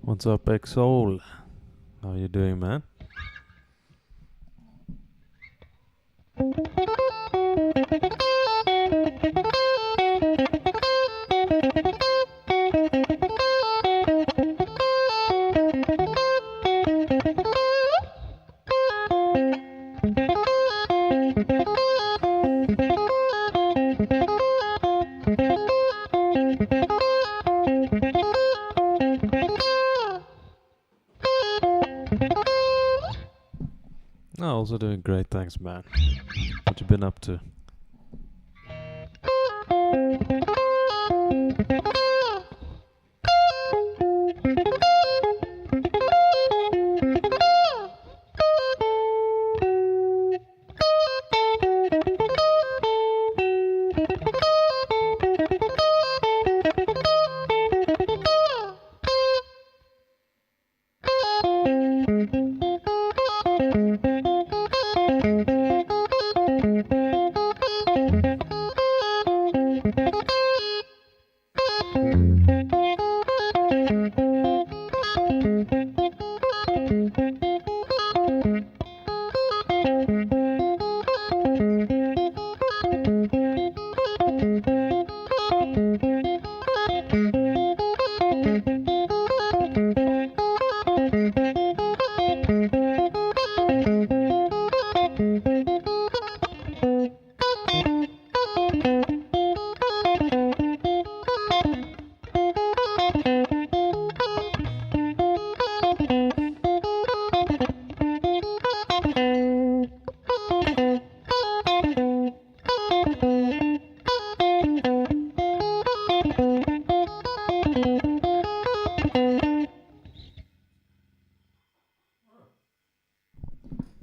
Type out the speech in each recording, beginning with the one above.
What's up, X-Soul? How you doing, man? Also doing great, thanks, man. What you been up to?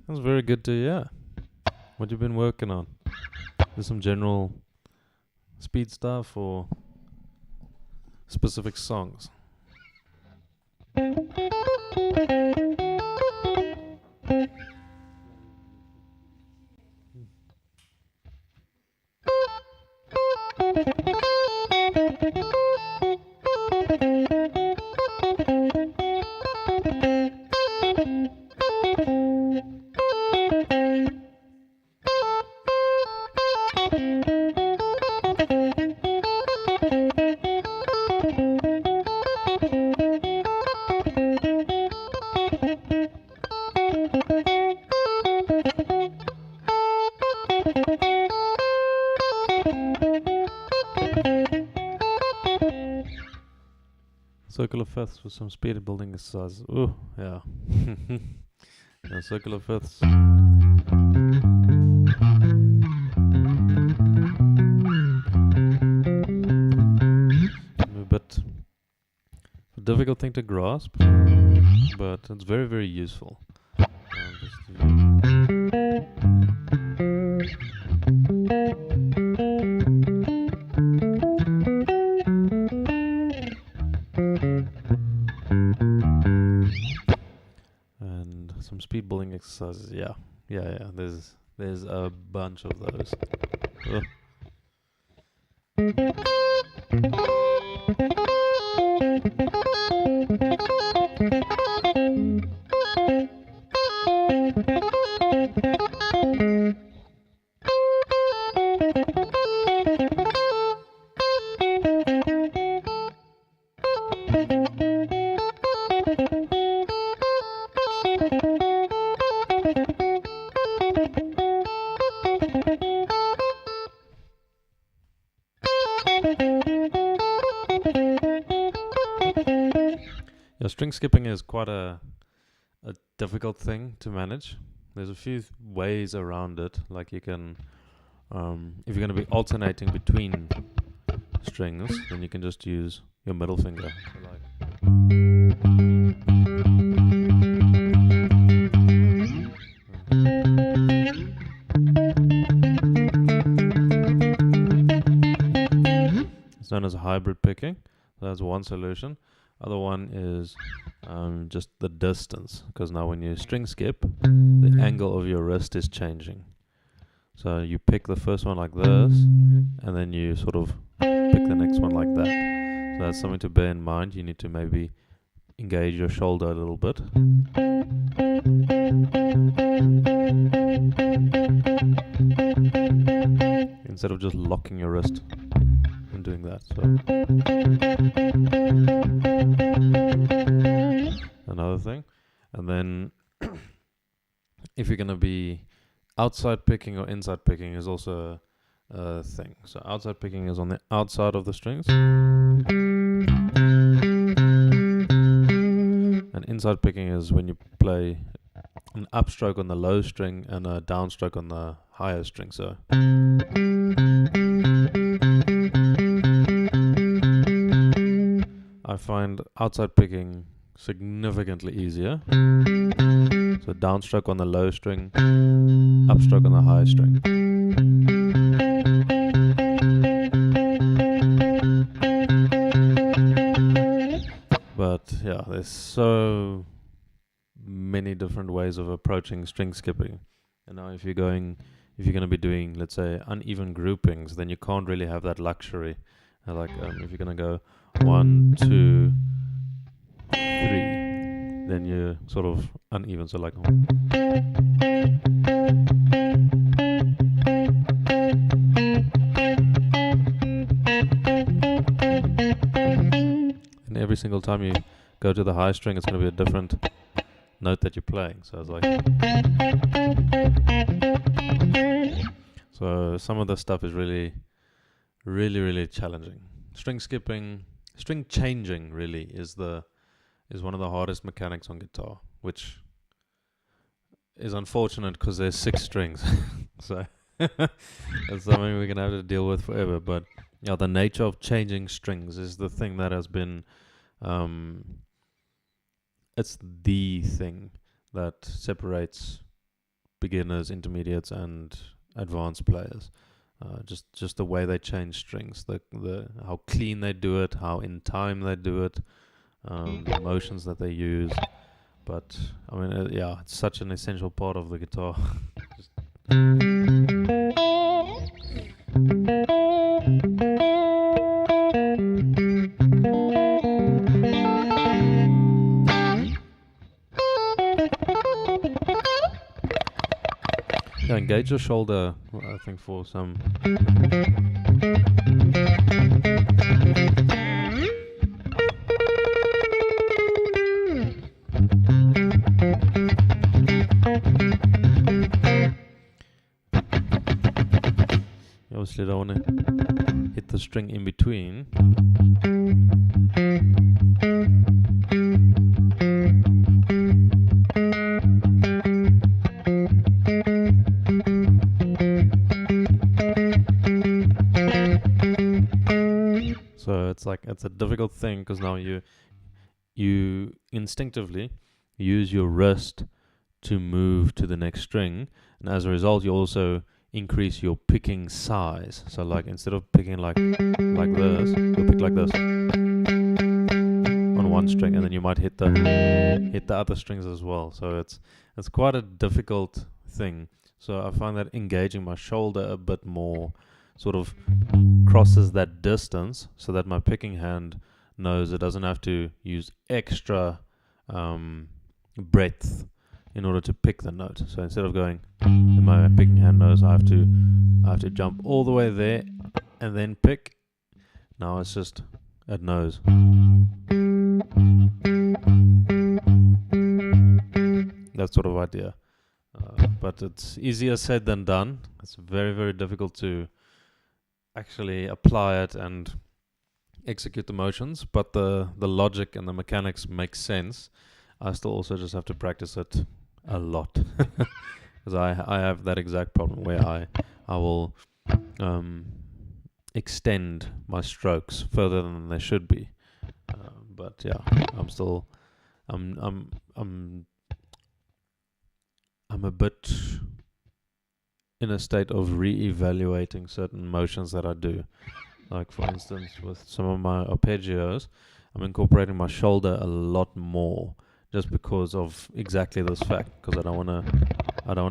That's very good to hear. What you been working on? There's some general speed stuff or specific songs? Circular fifths with some speed building exercises. Ooh, yeah. Yeah, circular fifths. A bit a difficult thing to grasp, but it's very, very useful. And some speed building exercises. Yeah. There's a bunch of those. Ugh. Yeah, string skipping is quite a difficult thing to manage. There's a few ways around it. Like you can, if you're going to be alternating between strings, then you can just use your middle finger. So like it's known as hybrid picking. So that's one solution. Other one is just the distance, because now when you string skip, the angle of your wrist is changing. So you pick the first one like this, and then you sort of pick the next one like that. So that's something to bear in mind. You need to maybe engage your shoulder a little bit. Instead of just locking your wrist and doing that. So another thing. And then if you're going to be outside picking or inside picking is also a thing. So outside picking is on the outside of the strings, and inside picking is when you play an upstroke on the low string and a downstroke on the higher string. So I find outside picking significantly easier. So downstroke on the low string, upstroke on the high string. But yeah, there's so many different ways of approaching string skipping. And now if you're going to be doing, let's say, uneven groupings, then you can't really have that luxury Like if you're gonna go 1, 2, 3, then you're sort of uneven. So like, and every single time you go to the high string, it's going to be a different note that you're playing. So it's like, so some of the stuff is really challenging. String skipping, string changing really is one of the hardest mechanics on guitar, which is unfortunate because there's 6 strings. So that's something we're gonna have to deal with forever. But yeah, the nature of changing strings is the thing that has been it's the thing that separates beginners, intermediates, and advanced players. Just the way they change strings, the how clean they do it, how in time they do it, the motions that they use. But I mean, yeah, it's such an essential part of the guitar. Yeah, engage your shoulder, I think, for some. You obviously don't want to hit the string in between. So it's a difficult thing because now you instinctively use your wrist to move to the next string, and as a result you also increase your picking size. So like instead of picking like this, you'll pick like this on one string, and then you might hit the other strings as well. So it's quite a difficult thing. So I find that engaging my shoulder a bit more sort of crosses that distance, so that my picking hand knows it doesn't have to use extra breadth in order to pick the note. So instead of going, my picking hand knows I have to jump all the way there and then pick. Now it's just, it knows. That sort of idea. But it's easier said than done. It's very, very difficult to actually apply it and execute the motions, but the logic and the mechanics make sense. I still also just have to practice it a lot, because I have that exact problem where I will extend my strokes further than they should be. But yeah, I'm a bit in a state of re-evaluating certain motions that I do. Like for instance, with some of my arpeggios, I'm incorporating my shoulder a lot more, just because of exactly this fact. Because I don't wanna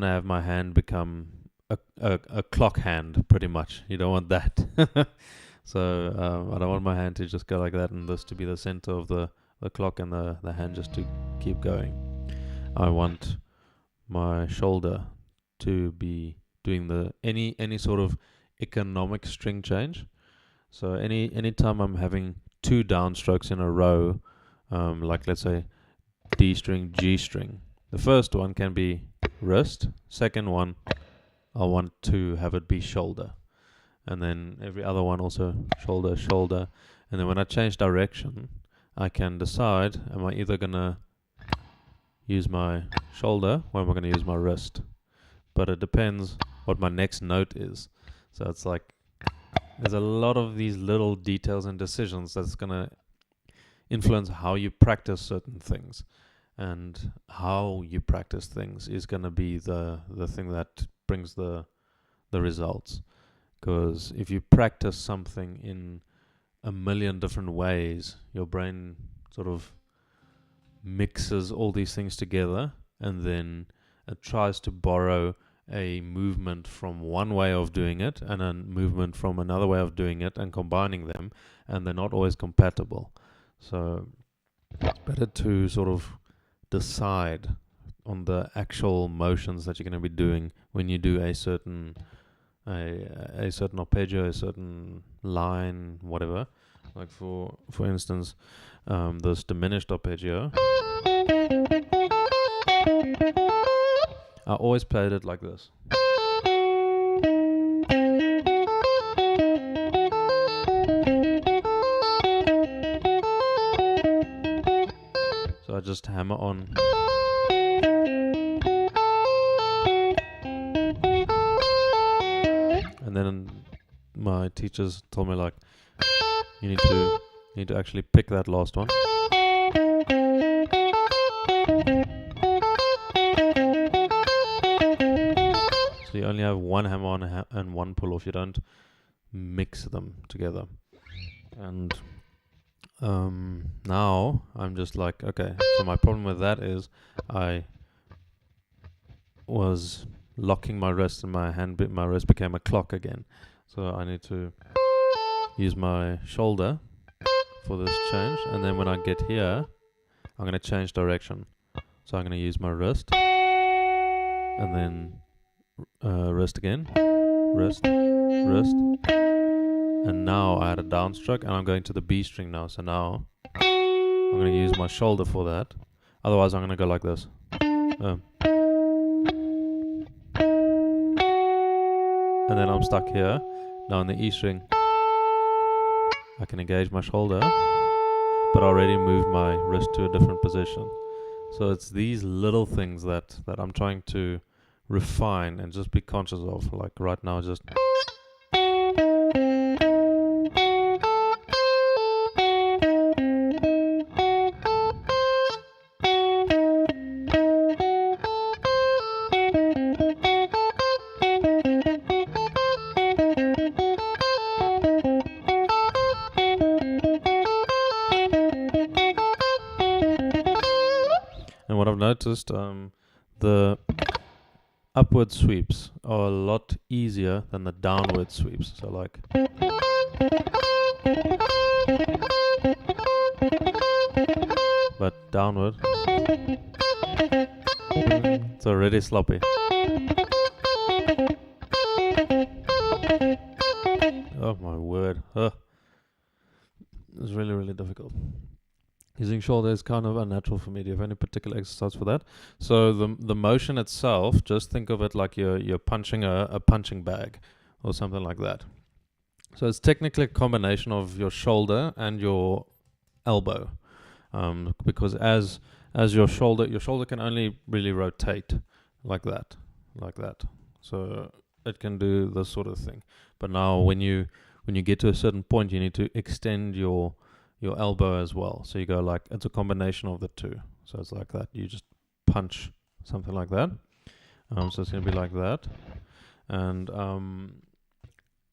have my hand become a clock hand, pretty much. You don't want that. So I don't want my hand to just go like that, and this to be the center of the clock, and the hand just to keep going. I want my shoulder to be doing any sort of economic string change. So any time I'm having 2 downstrokes in a row, like let's say D string, G string, the first one can be wrist, second one I want to have it be shoulder, and then every other one also shoulder, shoulder. And then when I change direction, I can decide, am I either gonna use my shoulder or am I gonna use my wrist? But it depends what my next note is. So it's like there's a lot of these little details and decisions that's gonna influence how you practice certain things, and how you practice things is gonna be the thing that brings the results. Because if you practice something in a million different ways, your brain sort of mixes all these things together, and then it tries to borrow a movement from one way of doing it and a movement from another way of doing it and combining them, and they're not always compatible. So it's better to sort of decide on the actual motions that you're going to be doing when you do a certain arpeggio, a certain line, whatever. Like for instance, this diminished arpeggio, I always played it like this. So I just hammer on. And then my teachers told me, like, you need to actually pick that last one. So you only have one hammer on and one pull off. You don't mix them together. And now I'm just like, okay, so my problem with that is I was locking my wrist and my wrist became a clock again. So I need to use my shoulder for this change, and then when I get here, I'm going to change direction. So I'm going to use my wrist, and then wrist again, wrist, wrist, and now I had a downstroke, and I'm going to the B string now. So now I'm going to use my shoulder for that. Otherwise, I'm going to go like this. And then I'm stuck here. Now in the E string, I can engage my shoulder, but I already moved my wrist to a different position. So it's these little things that I'm trying to refine and just be conscious of. Like right now, just what I've noticed, the upward sweeps are a lot easier than the downward sweeps. So like, but downward, it's already sloppy. Oh my word. It's really, really difficult. Using shoulder is kind of unnatural for me. Do you have any particular exercise for that? So the motion itself, just think of it like you're punching a punching bag or something like that. So it's technically a combination of your shoulder and your elbow, because as your shoulder can only really rotate like that. So it can do this sort of thing. But now when you get to a certain point, you need to extend your elbow as well. So you go like, it's a combination of the two. So it's like that. You just punch something like that. So it's going to be like that. And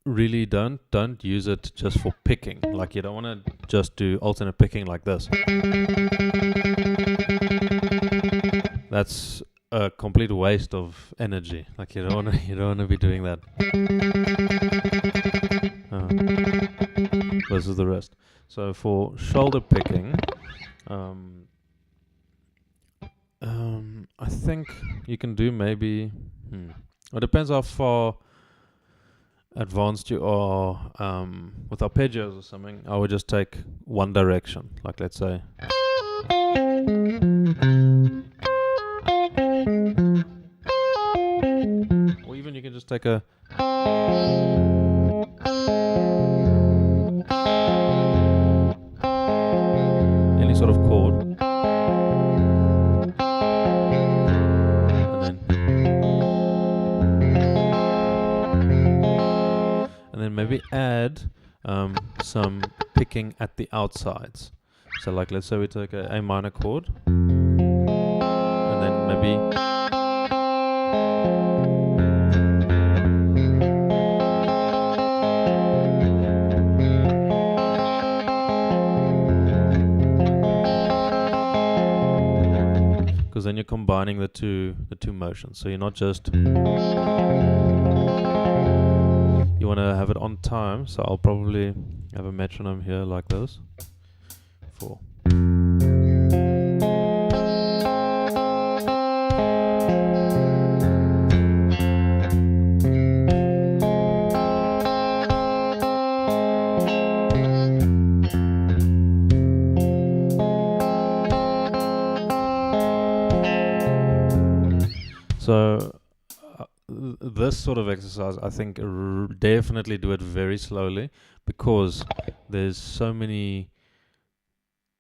really don't use it just for picking. Like you don't want to just do alternate picking like this. That's a complete waste of energy. Like you don't want to be doing that. Versus the rest. So for shoulder picking, I think you can do maybe, it depends how far advanced you are with arpeggios or something. I would just take one direction, like let's say. Or even you can just take a sort of chord, and then maybe add some picking at the outsides. So like let's say we take a minor chord, and then maybe because then you're combining the two motions. So you're not just, you want to have it on time. So I'll probably have a metronome here like this. 4. So this sort of exercise, I think, definitely do it very slowly, because there's so many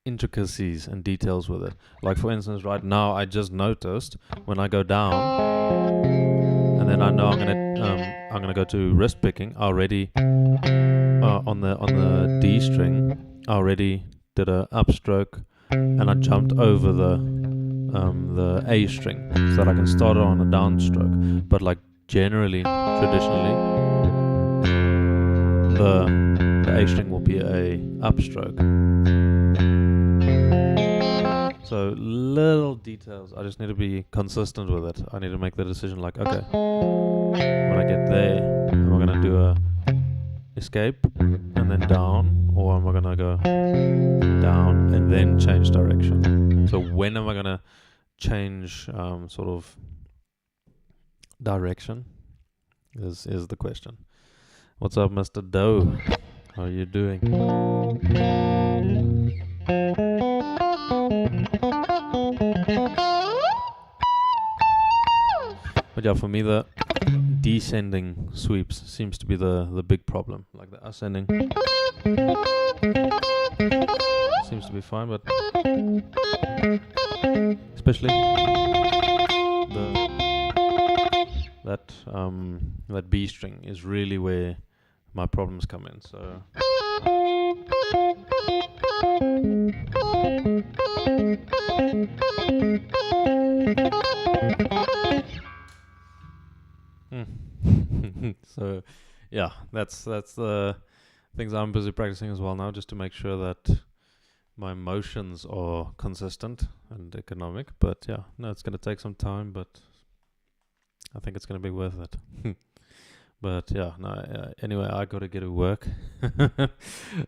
intricacies and details with it. Like for instance, right now I just noticed when I go down, and then I know I'm gonna go to wrist picking. I already on the D string, I already did a upstroke, and I jumped over the A string so that I can start it on a downstroke. But like generally, traditionally, the A string will be a upstroke. So little details, I just need to be consistent with it. I need to make the decision like, okay, when I get there, am I gonna do a escape and then down, or am I gonna go down and then change direction? So when am I gonna change sort of direction is the question. What's up, Mr. Doe? How are you doing? But yeah, for me the descending sweeps seems to be the big problem. Like the ascending seems to be fine, but especially that B string is really where my problems come in. So so yeah, that's the things I'm busy practicing as well now, just to make sure that my motions are consistent and economic. But yeah, no, it's going to take some time, but I think it's going to be worth it. But yeah, no, anyway, I got to get to work.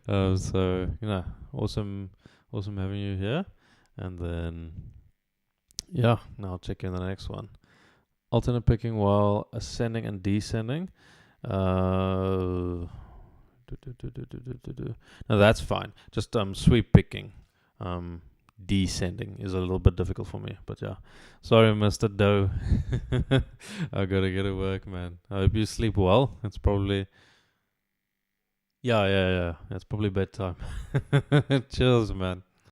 So, you know, awesome having you here. And then, yeah, now I'll check in the next one. Alternate picking while ascending and descending. No, that's fine. Just sweep picking. Descending is a little bit difficult for me, but yeah. Sorry, Mr. Doe. I gotta get to work, man. I hope you sleep well. It's probably yeah. It's probably bedtime. Cheers, man.